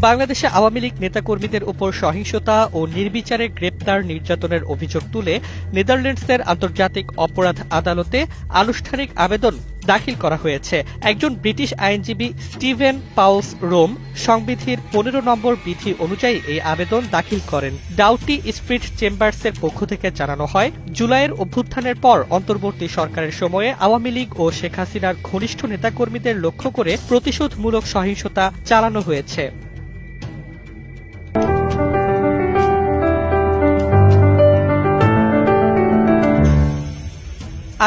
বাংলাদেশে আওয়ামী লীগ নেতাকর্মীদের উপর সহিংসতা ও নির্বিচারে গ্রেপ্তার নির্যাতনের অভিযোগ তুলে নেদারল্যান্ডসের আন্তর্জাতিক অপরাধ আদালতে আনুষ্ঠানিক আবেদন দাখিল করা হয়েছে। একজন ব্রিটিশ আইনজীবী স্টিভেন পাউলস রোম সংবিধির 15 নম্বর বিধি অনুযায়ী এই আবেদন দাখিল করেন। ডাউটি স্ট্রিট চেম্বার্সের পক্ষ থেকে জানানো হয়, জুলাইয়ের অভ্যুত্থানের পর অন্তর্বর্তী সরকারের সময়ে আওয়ামী লীগ ও শেখ হাসিনার ঘনিষ্ঠ নেতাকর্মীদের লক্ষ্য করে প্রতিশোধমূলক সহিংসতা চালানো হয়েছে।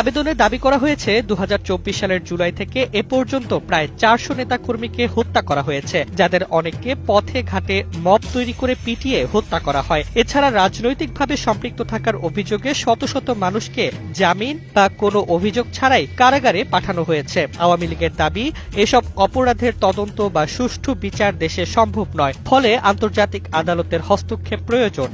আবেদনে দাবি করা হয়েছে 2024 সালের জুলাই থেকে এ পর্যন্ত প্রায় 400 নেতাকর্মীকে হত্যা করা হয়েছে, যাদের অনেককে পথে ঘাটে মব তৈরি করে পিটিয়ে হত্যা করা হয়। এছাড়া রাজনৈতিকভাবে সম্পৃক্ত থাকার অভিযোগে শত শত মানুষকে জামিন বা কোনো অভিযোগ ছাড়াই কারাগারে পাঠানো হয়েছে। আওয়ামী লীগের দাবি, এসব অপরাধের তদন্ত বা সুষ্ঠু বিচার দেশে সম্ভব নয়, ফলে আন্তর্জাতিক আদালতের হস্তক্ষেপ প্রয়োজন।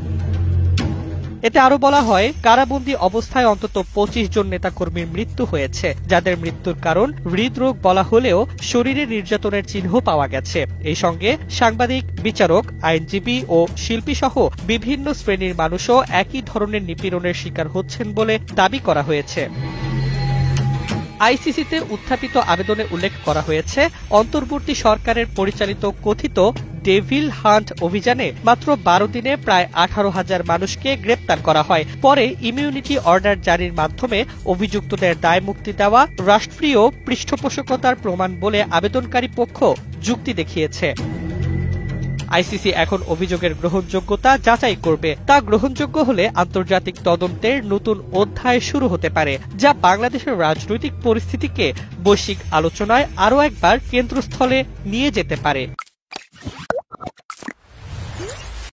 এতে আরো বলা হয়, কারাবন্দী অবস্থায় অন্তত 25 জন নেতাকর্মীর মৃত্যু হয়েছে, যাদের মৃত্যুর কারণ হৃদরোগ বলা হলেও শরীরে নির্যাতনের চিহ্ন পাওয়া গেছে। এই সঙ্গে সাংবাদিক, বিচারক, আইনজীবী ও শিল্পী সহ বিভিন্ন শ্রেণীর মানুষও একই ধরনের নিপীড়নের শিকার হচ্ছেন বলে দাবি করা হয়েছে। আইসিসিতে উত্থাপিত আবেদনে উল্লেখ করা হয়েছে, অন্তর্বর্তী সরকারের পরিচালিত কথিত ডেভিল হান্ট অভিযানে মাত্র 12 দিনে প্রায় 18,000 মানুষকে গ্রেপ্তার করা হয়। পরে ইমিউনিটি অর্ডার জারির মাধ্যমে অভিযুক্তদের দায় মুক্তি দেওয়া রাষ্ট্রীয় পৃষ্ঠপোষকতার প্রমাণ বলে আবেদনকারী পক্ষ যুক্তি দেখিয়েছে। আইসিসি এখন অভিযোগের গ্রহণযোগ্যতা যাচাই করবে। তা গ্রহণযোগ্য হলে আন্তর্জাতিক তদন্তের নতুন অধ্যায় শুরু হতে পারে, যা বাংলাদেশের রাজনৈতিক পরিস্থিতিকে বৈশ্বিক আলোচনায় আরও একবার কেন্দ্রস্থলে নিয়ে যেতে পারে।